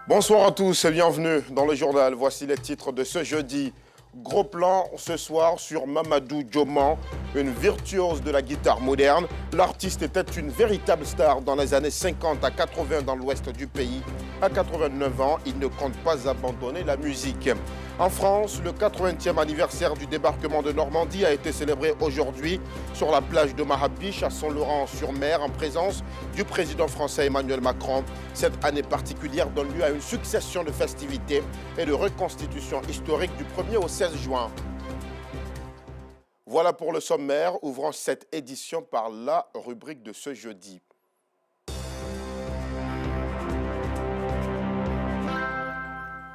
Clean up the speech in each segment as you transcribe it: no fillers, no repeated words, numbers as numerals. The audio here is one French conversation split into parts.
Bonsoir à tous et bienvenue dans le journal. Voici les titres de ce jeudi. Gros plan ce soir sur Mamadou Dioman, une virtuose de la guitare moderne. L'artiste était une véritable star dans les années 50 à 80 dans l'ouest du pays. À 89 ans, il ne compte pas abandonner la musique. En France, le 80e anniversaire du débarquement de Normandie a été célébré aujourd'hui sur la plage de Mahapiche à Saint-Laurent-sur-Mer en présence du président français Emmanuel Macron. Cette année particulière donne lieu à une succession de festivités et de reconstitutions historiques du 1er au 16 juin. Voilà pour le sommaire, ouvrant cette édition par la rubrique de ce jeudi.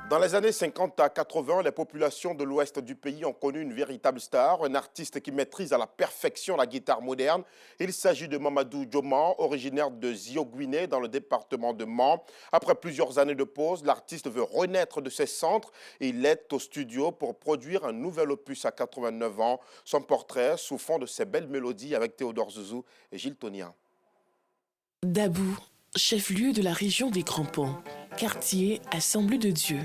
Dans les années 50 à 80, les populations de l'ouest du pays ont connu une véritable star, un artiste qui maîtrise à la perfection la guitare moderne. Il s'agit de Mamadou Dioman, originaire de Ziogouiné, dans le département de Mans. Après plusieurs années de pause, l'artiste veut renaître de ses cendres et il est au studio pour produire un nouvel opus à 89 ans. Son portrait sous fond de ses belles mélodies avec Théodore Zouzou et Gilles Tonien. Dabou, chef-lieu de la région des Grands Ponts, quartier Assemblée de Dieu.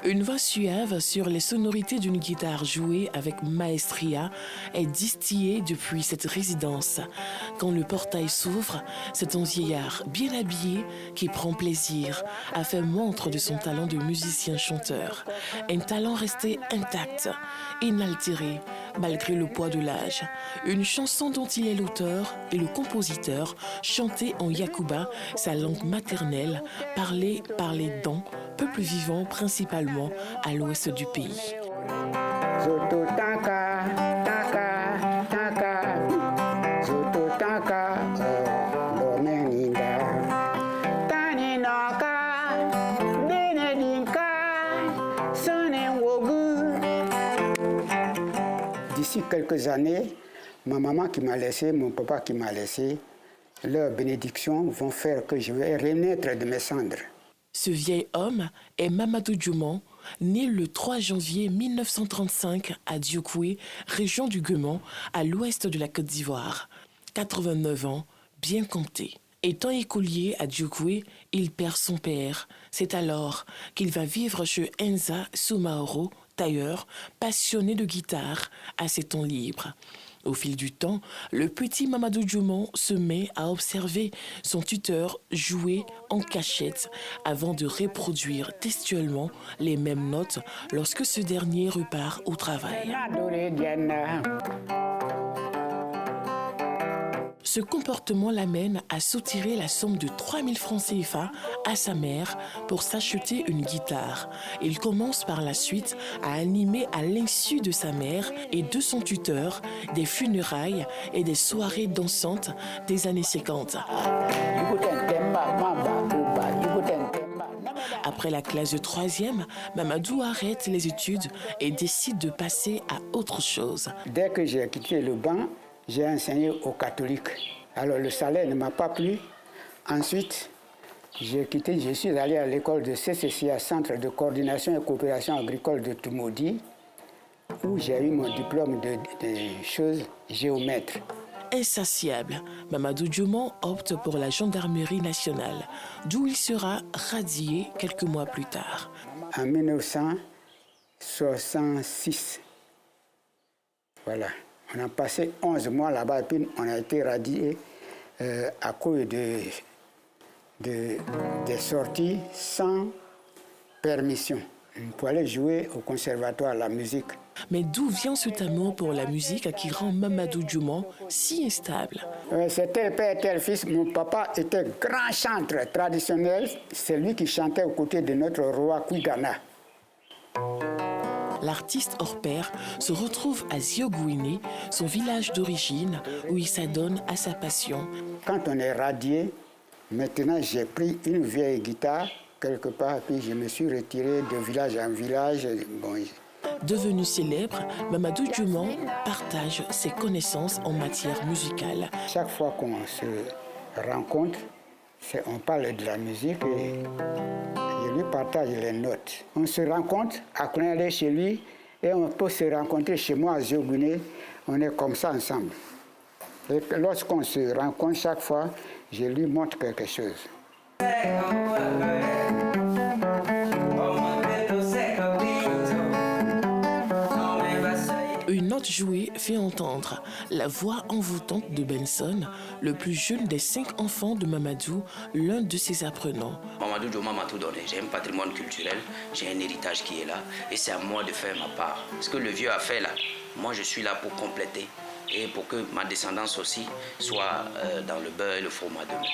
Une voix suave sur les sonorités d'une guitare jouée avec maestria est distillée depuis cette résidence. Quand le portail s'ouvre, c'est un vieillard bien habillé qui prend plaisir à faire montre de son talent de musicien-chanteur. Un talent resté intact, inaltéré, malgré le poids de l'âge. Une chanson dont il est l'auteur et le compositeur, chantée en Yakuba, sa langue maternelle, parlée par les Dons, peuple vivant principalement à l'ouest du pays. D'ici quelques années, ma maman qui m'a laissé, mon papa qui m'a laissé, leurs bénédictions vont faire que je vais renaître de mes cendres. Ce vieil homme est Mamadou Dioman, né le 3 janvier 1935 à Diokoué, région du Guéman, à l'ouest de la Côte d'Ivoire. 89 ans, bien comptés. Étant écolier à Diokoué, il perd son père. C'est alors qu'il va vivre chez Enza Soumaoro, tailleur, passionné de guitare, à ses temps libres. Au fil du temps, le petit Mamadou Dioman se met à observer son tuteur jouer en cachette avant de reproduire textuellement les mêmes notes lorsque ce dernier repart au travail. Ce comportement l'amène à soutirer la somme de 3000 francs CFA à sa mère pour s'acheter une guitare. Il commence par la suite à animer à l'insu de sa mère et de son tuteur des funérailles et des soirées dansantes des années 50. Après la classe de 3e, Mamadou arrête les études et décide de passer à autre chose. Dès que j'ai quitté le banc, j'ai enseigné aux catholiques. Alors le salaire ne m'a pas plu. Ensuite, j'ai quitté, je suis allé à l'école de CCCA, Centre de coordination et coopération agricole de Toumoudi, où j'ai eu mon diplôme de choses géomètre. Insatiable, Mamadou Dioman opte pour la gendarmerie nationale, d'où il sera radié quelques mois plus tard. En 1966, voilà. On a passé 11 mois là-bas et puis on a été radié à cause des sorties sans permission. Pour aller jouer au conservatoire la musique. Mais d'où vient cet amour pour la musique qui rend Mamadou Dioman si instable? C'est tel père, tel fils. Mon papa était grand chanteur traditionnel. C'est lui qui chantait aux côtés de notre roi Kougana. L'artiste hors pair se retrouve à Ziogouiné, son village d'origine, où il s'adonne à sa passion. Quand on est radié, maintenant j'ai pris une vieille guitare quelque part, puis je me suis retiré de village en village. Bon. Devenu célèbre, Mamadou Dioman partage ses connaissances en matière musicale. Chaque fois qu'on se rencontre, on parle de la musique et je lui partage les notes. On se rencontre à Kounaïdé chez lui et on peut se rencontrer chez moi à Ziogouiné. On est comme ça ensemble. Et lorsqu'on se rencontre chaque fois, je lui montre quelque chose. joué fait entendre la voix envoûtante de Benson, le plus jeune des 5 enfants de Mamadou, l'un de ses apprenants. Mamadou Dioma m'a tout donné. J'ai un patrimoine culturel, j'ai un héritage qui est là et c'est à moi de faire ma part. Ce que le vieux a fait là, moi je suis là pour compléter et pour que ma descendance aussi soit dans le beurre et le fromage demain.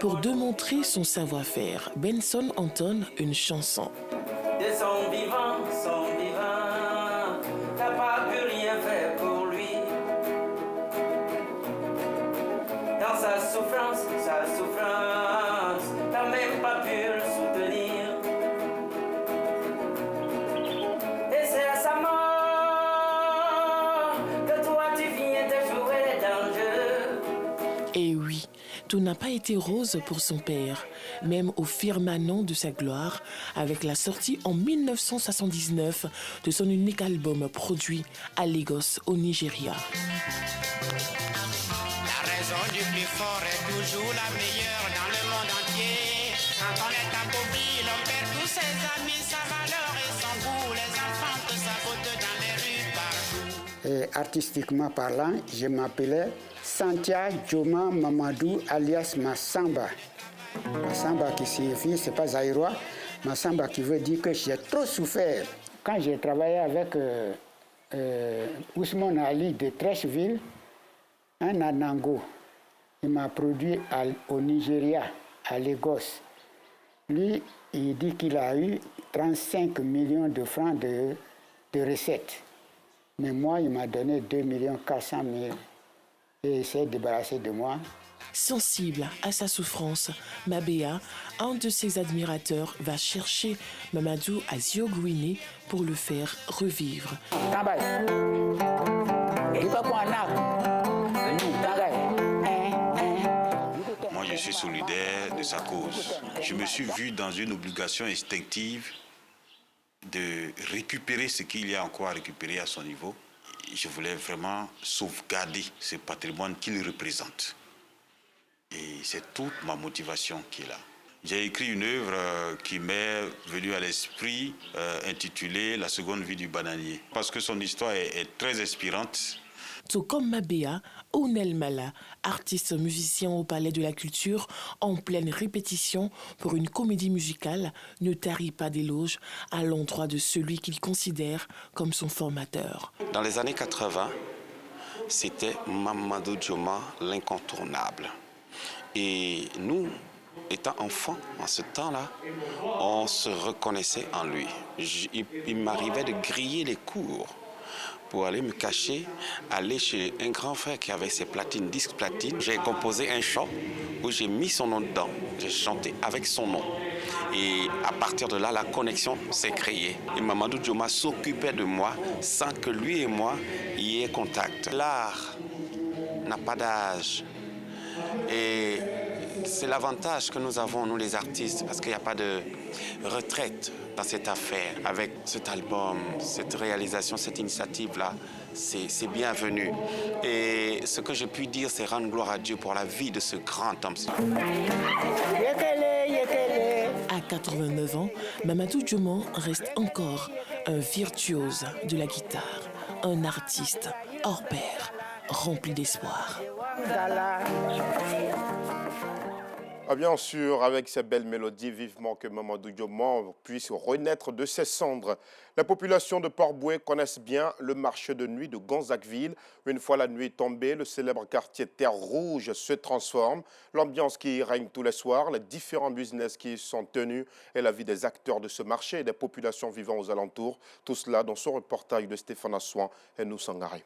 Pour démontrer son savoir-faire, Benson entonne une chanson. De son vivant, t'as pas pu rien faire pour lui. Dans sa souffrance, t'as même pas pu le soutenir. Et c'est à sa mort que toi tu viens de jouer les dangers. Et oui, tout n'a pas été rose pour son père, même au firmament de sa gloire, avec la sortie en 1979 de son unique album produit à Lagos, au Nigeria. La raison du plus fort est toujours la meilleure dans le monde entier. Quand on est appauvri, l'on perd tous ses amis, sa valeur et son goût. Les enfants te sabotent dans les rues partout. Et artistiquement parlant, je m'appelais Santia Dioma Mamadou alias Massamba. Massamba qui signifie, c'est pas zaïrois, Massamba qui veut dire que j'ai trop souffert. Quand j'ai travaillé avec Ousmane Ali de Trècheville, un Anango, il m'a produit au Nigeria, à Lagos. Lui, il dit qu'il a eu 35 millions de francs de recettes. Mais moi, il m'a donné 2 400 000 et il s'est débarrassé de moi. Sensible à sa souffrance, Mabéa, un de ses admirateurs, va chercher Mamadou à Ziogouiné pour le faire revivre. Moi, je suis solidaire de sa cause. Je me suis vu dans une obligation instinctive de récupérer ce qu'il y a encore à récupérer à son niveau. Je voulais vraiment sauvegarder ce patrimoine qu'il représente. Et c'est toute ma motivation qui est là. J'ai écrit une œuvre qui m'est venue à l'esprit, intitulée « La seconde vie du bananier », parce que son histoire est très inspirante. Tout comme Mabéa, Ounel Mala, artiste musicien au Palais de la Culture, en pleine répétition pour une comédie musicale, ne tarit pas d'éloges à l'endroit de celui qu'il considère comme son formateur. Dans les années 80, c'était Mamadou Dioma, l'incontournable. Et nous, étant enfants, en ce temps-là, on se reconnaissait en lui. Il m'arrivait de griller les cours pour aller me cacher, aller chez un grand frère qui avait ses platines, disques platines. J'ai composé un chant où j'ai mis son nom dedans. J'ai chanté avec son nom. Et à partir de là, la connexion s'est créée. Et Mamadou Dioma s'occupait de moi sans que lui et moi y ait contact. L'art n'a pas d'âge. Et c'est l'avantage que nous avons, nous les artistes, parce qu'il n'y a pas de retraite dans cette affaire. Avec cet album, cette réalisation, cette initiative-là, c'est bienvenu. Et ce que je puis dire, c'est rendre gloire à Dieu pour la vie de ce grand homme. À 89 ans, Mamadou Dioma reste encore un virtuose de la guitare, un artiste hors pair, rempli d'espoir. Ah, bien sûr, avec ces belles mélodies, vivement que Mamadou Dioma puisse renaître de ses cendres. La population de Port-Bouët connaissent bien le marché de nuit de Gonzagueville. Une fois la nuit tombée, le célèbre quartier Terre Rouge se transforme. L'ambiance qui y règne tous les soirs, les différents business qui y sont tenus et la vie des acteurs de ce marché et des populations vivant aux alentours. Tout cela dans son reportage de Stéphane Assouan et nous Sangaré.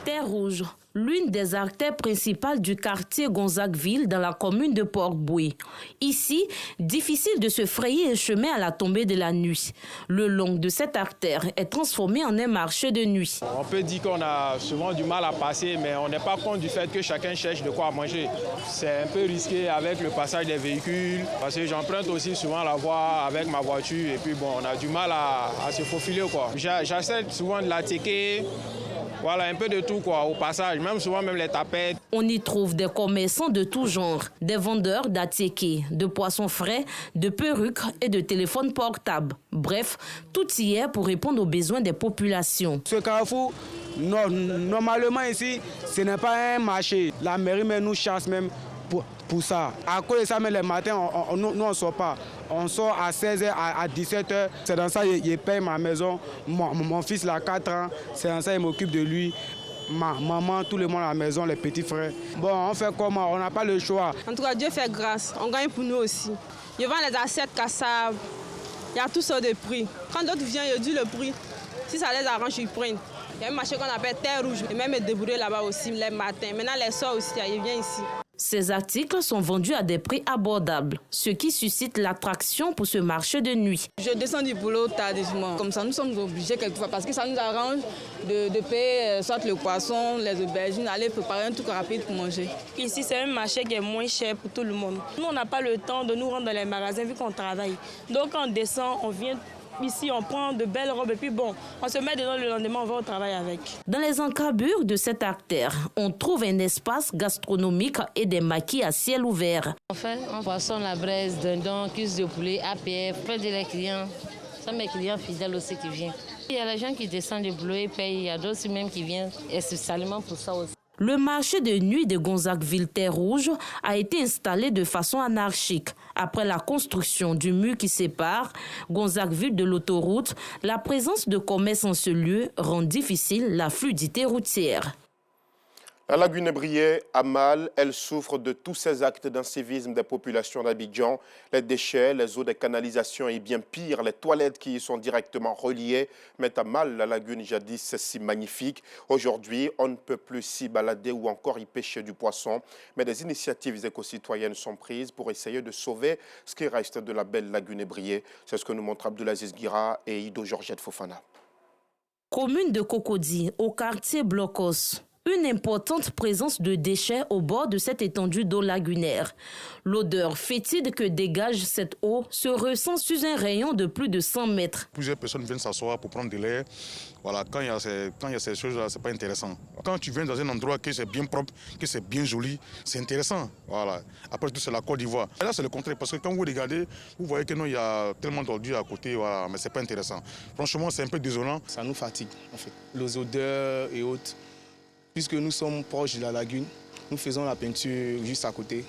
Terre Rouge, l'une des artères principales du quartier Gonzagueville dans la commune de Port-Bouët. Ici, difficile de se frayer un chemin à la tombée de la nuit. Le long de cette artère est transformé en un marché de nuit. On peut dire qu'on a souvent du mal à passer, mais on n'est pas compte du fait que chacun cherche de quoi manger. C'est un peu risqué avec le passage des véhicules, parce que j'emprunte aussi souvent la voie avec ma voiture, et puis bon, on a du mal à se faufiler, quoi. J'achète souvent de la téké, Voilà, un peu de tout quoi, au passage, même souvent même les tapettes. On y trouve des commerçants de tout genre, des vendeurs d'attiéké, de poissons frais, de perruques et de téléphones portables. Bref, tout y est pour répondre aux besoins des populations. Ce carrefour, normalement ici, ce n'est pas un marché. La mairie même nous chasse même pour ça. À cause de ça, mais les matins, nous on ne sort pas. On sort à 16h, à 17h. C'est dans ça que je paye ma maison. Mon fils il a 4 ans. C'est dans ça que je m'occupe de lui. Ma maman, tout le monde à la maison, les petits frères. Bon, on fait comment? On n'a pas le choix. En tout cas, Dieu fait grâce. On gagne pour nous aussi. Je vends les assiettes cassables. Il y a toutes sortes de prix. Quand d'autres viennent, je dis le prix. Si ça les arrange, ils prennent. Il y a un marché qu'on appelle Terre Rouge. Et même me débrouiller là-bas aussi les matins. Maintenant, les soirs aussi, ils viennent ici. Ces articles sont vendus à des prix abordables, ce qui suscite l'attraction pour ce marché de nuit. Je descends du boulot tardivement. Comme ça, nous sommes obligés quelquefois parce que ça nous arrange de payer soit le poisson, les aubergines, aller préparer un truc rapide pour manger. Ici, c'est un marché qui est moins cher pour tout le monde. Nous, on n'a pas le temps de nous rendre dans les magasins vu qu'on travaille. Donc, on descend, on vient ici, on prend de belles robes et puis bon, on se met dedans le lendemain, on va au travail avec. Dans les encarbures de cette artère, on trouve un espace gastronomique et des maquis à ciel ouvert. On fait un poisson, la braise, dindon, cuisse de poulet, APF, près des clients. Ce sont mes clients fidèles aussi qui viennent. Il y a les gens qui descendent du boulot et payent, il y a d'autres même qui viennent spécialement pour ça aussi. Le marché de nuit de Gonzagueville-Terre Rouge a été installé de façon anarchique. Après la construction du mur qui sépare Gonzagueville de l'autoroute, la présence de commerce en ce lieu rend difficile la fluidité routière. La lagune Briey a mal, elle souffre de tous ces actes d'incivisme des populations d'Abidjan. Les déchets, les eaux des canalisations et bien pire, les toilettes qui y sont directement reliées mettent à mal la lagune jadis si magnifique. Aujourd'hui, on ne peut plus s'y balader ou encore y pêcher du poisson. Mais des initiatives éco-citoyennes sont prises pour essayer de sauver ce qui reste de la belle lagune Briey. C'est ce que nous montrent Abdoulaziz Guira et Ido Georgette Fofana. Commune de Cocody, au quartier Blocos. Une importante présence de déchets au bord de cette étendue d'eau lagunaire. L'odeur fétide que dégage cette eau se ressent sur un rayon de plus de 100 mètres. Plusieurs personnes viennent s'asseoir pour prendre de l'air. Voilà, quand il y a ces choses-là, c'est pas intéressant. Quand tu viens dans un endroit que c'est bien propre, que c'est bien joli, c'est intéressant. Voilà. Après tout, c'est la Côte d'Ivoire. Et là, c'est le contraire, parce que quand vous regardez, vous voyez que non, il y a tellement d'ordures à côté, voilà, mais c'est pas intéressant. Franchement, c'est un peu désolant. Ça nous fatigue, en fait. Les odeurs et autres. Puisque nous sommes proches de la lagune, nous faisons la peinture juste à côté.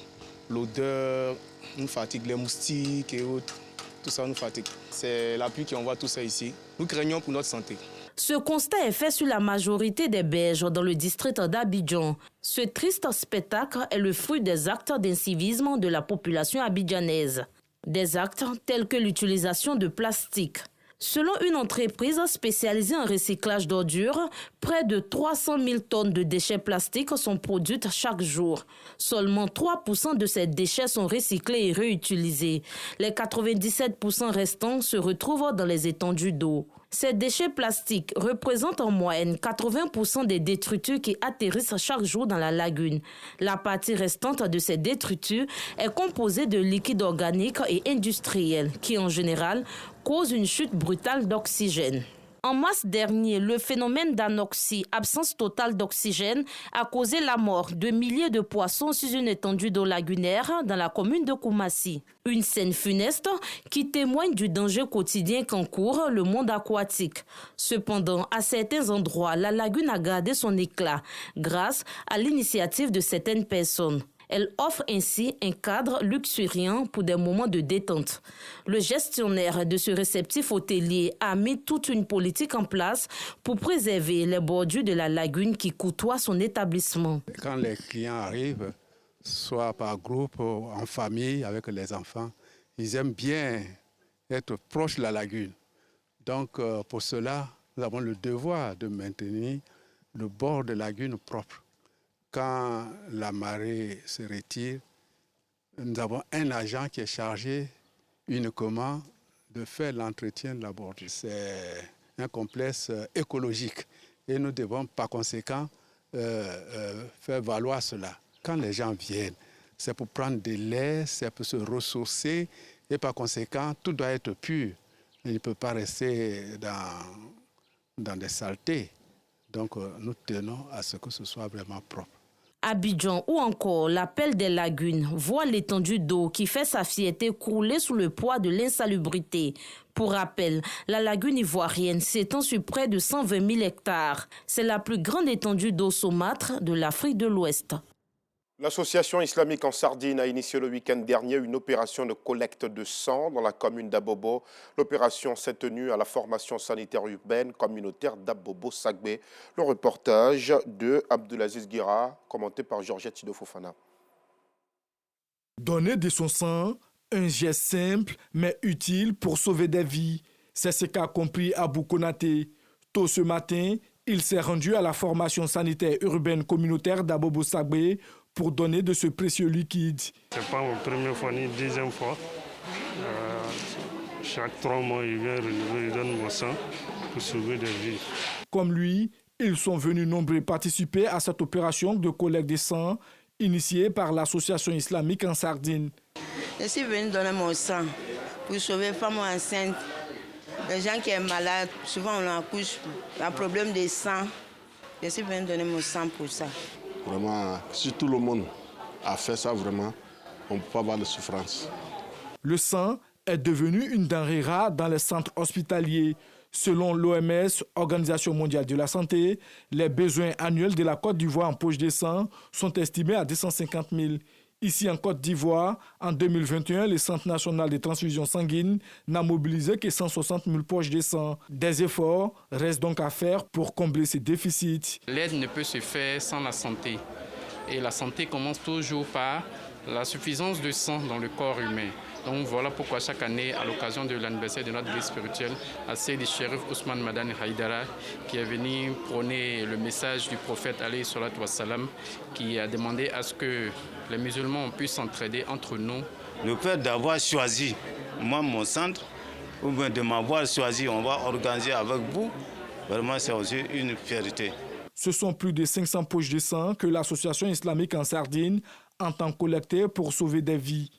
L'odeur nous fatigue, les moustiques et autres, tout ça nous fatigue. C'est la pluie qui envoie tout ça ici. Nous craignons pour notre santé. Ce constat est fait sur la majorité des berges dans le district d'Abidjan. Ce triste spectacle est le fruit des actes d'incivisme de la population abidjanaise. Des actes tels que l'utilisation de plastique. Selon une entreprise spécialisée en recyclage d'ordures, près de 300 000 tonnes de déchets plastiques sont produites chaque jour. Seulement 3% de ces déchets sont recyclés et réutilisés. Les 97% restants se retrouvent dans les étendues d'eau. Ces déchets plastiques représentent en moyenne 80% des détritus qui atterrissent chaque jour dans la lagune. La partie restante de ces détritus est composée de liquides organiques et industriels qui, en général, causent une chute brutale d'oxygène. En mars dernier, le phénomène d'anoxie, absence totale d'oxygène, a causé la mort de milliers de poissons sur une étendue d'eau lagunaire dans la commune de Koumassi. Une scène funeste qui témoigne du danger quotidien qu'encourt le monde aquatique. Cependant, à certains endroits, la lagune a gardé son éclat grâce à l'initiative de certaines personnes. Elle offre ainsi un cadre luxuriant pour des moments de détente. Le gestionnaire de ce réceptif hôtelier a mis toute une politique en place pour préserver les bordures de la lagune qui côtoient son établissement. Quand les clients arrivent, soit par groupe, en famille, avec les enfants, ils aiment bien être proches de la lagune. Donc pour cela, nous avons le devoir de maintenir le bord de la lagune propre. Quand la marée se retire, nous avons un agent qui est chargé uniquement de faire l'entretien de la bordure. C'est un complexe écologique et nous devons par conséquent faire valoir cela. Quand les gens viennent, c'est pour prendre de l'air, c'est pour se ressourcer et par conséquent, tout doit être pur. Il ne peut pas rester dans des saletés. Donc nous tenons à ce que ce soit vraiment propre. Abidjan ou encore l'appel des lagunes voit l'étendue d'eau qui fait sa fierté couler sous le poids de l'insalubrité. Pour rappel, la lagune ivoirienne s'étend sur près de 120 000 hectares. C'est la plus grande étendue d'eau saumâtre de l'Afrique de l'Ouest. L'association islamique en Sardine a initié le week-end dernier une opération de collecte de sang dans la commune d'Abobo. L'opération s'est tenue à la formation sanitaire urbaine communautaire d'Abobo-Sagbé. Le reportage de Abdelaziz Guira, commenté par Georgette Sido Fofana. Donner de son sang, un geste simple mais utile pour sauver des vies. C'est ce qu'a compris Abou Konaté. Tôt ce matin, il s'est rendu à la formation sanitaire urbaine communautaire d'Abobo-Sagbé pour donner de ce précieux liquide. Ce n'est pas ma première fois ni deuxième fois. Chaque 3 mois, il vient renouveler, il donne mon sang pour sauver des vies. Comme lui, ils sont venus nombreux participer à cette opération de collecte de sang initiée par l'association islamique en Sardine. Je suis venu donner mon sang pour sauver les femmes enceintes. Les gens qui sont malades, souvent on accouche, un problème de sang. Je suis venu donner mon sang pour ça. Vraiment, si tout le monde a fait ça, vraiment, on ne peut pas avoir de souffrance. Le sang est devenu une denrée rare dans les centres hospitaliers. Selon l'OMS, Organisation mondiale de la santé, les besoins annuels de la Côte d'Ivoire en poche de sang sont estimés à 250 000. Ici en Côte d'Ivoire, en 2021, le Centre national de transfusion sanguine n'a mobilisé que 160 000 poches de sang. Des efforts restent donc à faire pour combler ces déficits. L'aide ne peut se faire sans la santé. Et la santé commence toujours par la suffisance de sang dans le corps humain. Donc voilà pourquoi chaque année, à l'occasion de l'anniversaire de notre guide spirituel, à Seydi Cherif Ousmane Madani Haïdara, qui est venu prôner le message du prophète alayhi salatu wassalam, qui a demandé à ce que les musulmans puissent s'entraider entre nous. Le fait d'avoir choisi, moi, mon centre, ou bien de m'avoir choisi, on va organiser avec vous, vraiment c'est aussi une fierté. Ce sont plus de 500 poches de sang que l'association islamique en Sardine entend collecter pour sauver des vies.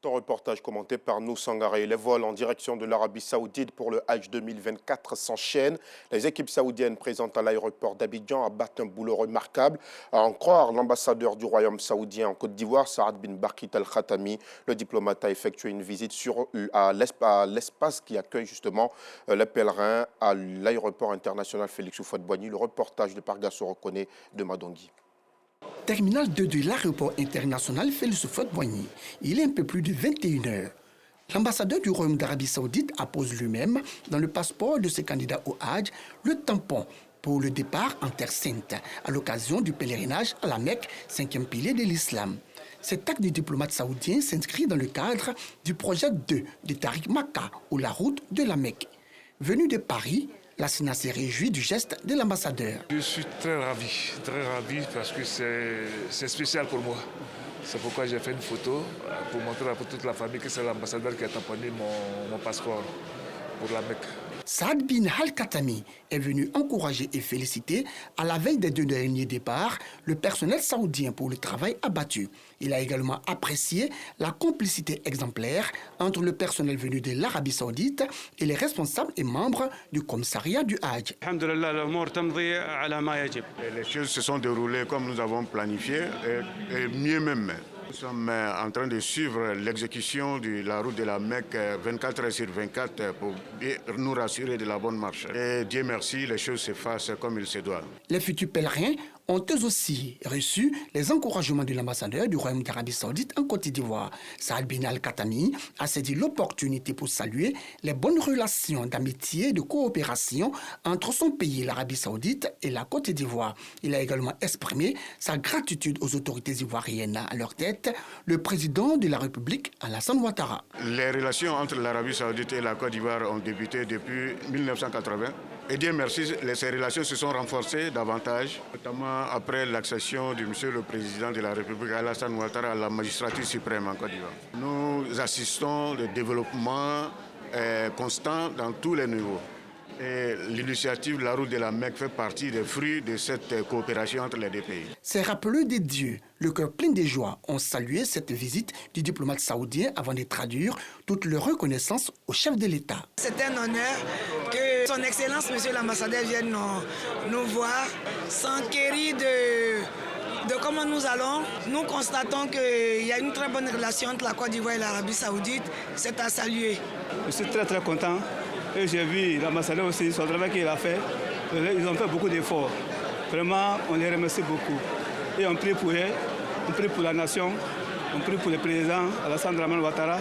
C'est un reportage commenté par nous Sangaré. Les vols en direction de l'Arabie Saoudite pour le Hajj 2024 s'enchaînent. Les équipes saoudiennes présentes à l'aéroport d'Abidjan abattent un boulot remarquable. À en croire l'ambassadeur du Royaume saoudien en Côte d'Ivoire, Saad bin Barkit Al-Khatami, le diplomate a effectué une visite à l'espace qui accueille justement les pèlerins à l'aéroport international Félix Houphouët-Boigny. Le reportage de Pargasso Reconnaît de Madongui. Terminal 2 de l'aéroport international Félix Houphouët-Boigny. Il est un peu plus de 21 h. L'ambassadeur du Royaume d'Arabie Saoudite appose lui-même, dans le passeport de ses candidats au Hajj, le tampon pour le départ en Terre Sainte, à l'occasion du pèlerinage à la Mecque, 5e pilier de l'islam. Cet acte du diplomate saoudien s'inscrit dans le cadre du projet 2 de Tariq Makka, ou la route de la Mecque. Venu de Paris, la Sénat s'est réjouie du geste de l'ambassadeur. Je suis très ravi parce que c'est spécial pour moi. C'est pourquoi j'ai fait une photo pour montrer à toute la famille que c'est l'ambassadeur qui a tamponné mon passeport pour la Mecque. Saad bin Al-Khatami est venu encourager et féliciter, à la veille des 2 derniers départs, le personnel saoudien pour le travail abattu. Il a également apprécié la complicité exemplaire entre le personnel venu de l'Arabie Saoudite et les responsables et membres du commissariat du Hajj. Les choses se sont déroulées comme nous avons planifié et mieux même. Nous sommes en train de suivre l'exécution de la route de la Mecque 24 heures sur 24 pour nous rassurer de la bonne marche. Et Dieu merci, les choses se fassent comme il se doit. Les futurs pèlerins ont eux aussi reçu les encouragements de l'ambassadeur du Royaume d'Arabie Saoudite en Côte d'Ivoire. Saad bin Al-Khatami a saisi l'opportunité pour saluer les bonnes relations d'amitié et de coopération entre son pays, l'Arabie Saoudite, et la Côte d'Ivoire. Il a également exprimé sa gratitude aux autorités ivoiriennes. À leur tête, le président de la République, Alassane Ouattara. Les relations entre l'Arabie Saoudite et la Côte d'Ivoire ont débuté depuis 1980. Et Dieu merci, ces relations se sont renforcées davantage, notamment après l'accession de monsieur le président de la République, Alassane Ouattara, à la magistrature suprême en Côte d'Ivoire. Nous assistons au développement constant dans tous les niveaux. Et l'initiative La Route de la Mecque fait partie des fruits de cette coopération entre les deux pays. Ces rappeleurs des dieux, le cœur plein de joie, ont salué cette visite du diplomate saoudien avant de traduire toute leur reconnaissance au chef de l'État. C'est un honneur que son Excellence, Monsieur l'ambassadeur, vienne nous voir, s'enquérir de comment nous allons. Nous constatons qu'il y a une très bonne relation entre la Côte d'Ivoire et l'Arabie Saoudite. C'est à saluer. Je suis très très content. Et j'ai vu l'ambassadeur aussi, son travail qu'il a fait. Ils ont fait beaucoup d'efforts. Vraiment, on les remercie beaucoup. Et on prie pour eux, on prie pour la nation, on prie pour le président Alassane Dramane Ouattara.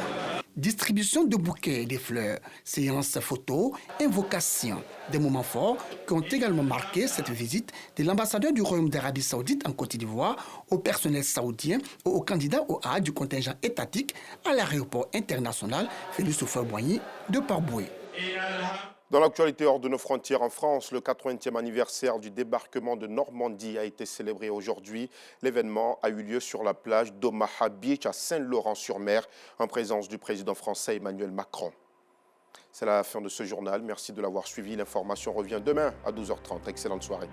Distribution de bouquets et de fleurs, séances photos, invocations, des moments forts qui ont également marqué cette visite de l'ambassadeur du Royaume d'Arabie Saoudite en Côte d'Ivoire au personnel saoudien et aux candidats au Hajj du contingent étatique à l'aéroport international Félix Houphouët-Boigny de Port-Bouët. Dans l'actualité hors de nos frontières en France, le 80e anniversaire du débarquement de Normandie a été célébré aujourd'hui. L'événement a eu lieu sur la plage d'Omaha Beach à Saint-Laurent-sur-Mer en présence du président français Emmanuel Macron. C'est la fin de ce journal. Merci de l'avoir suivi. L'information revient demain à 12h30. Excellente soirée.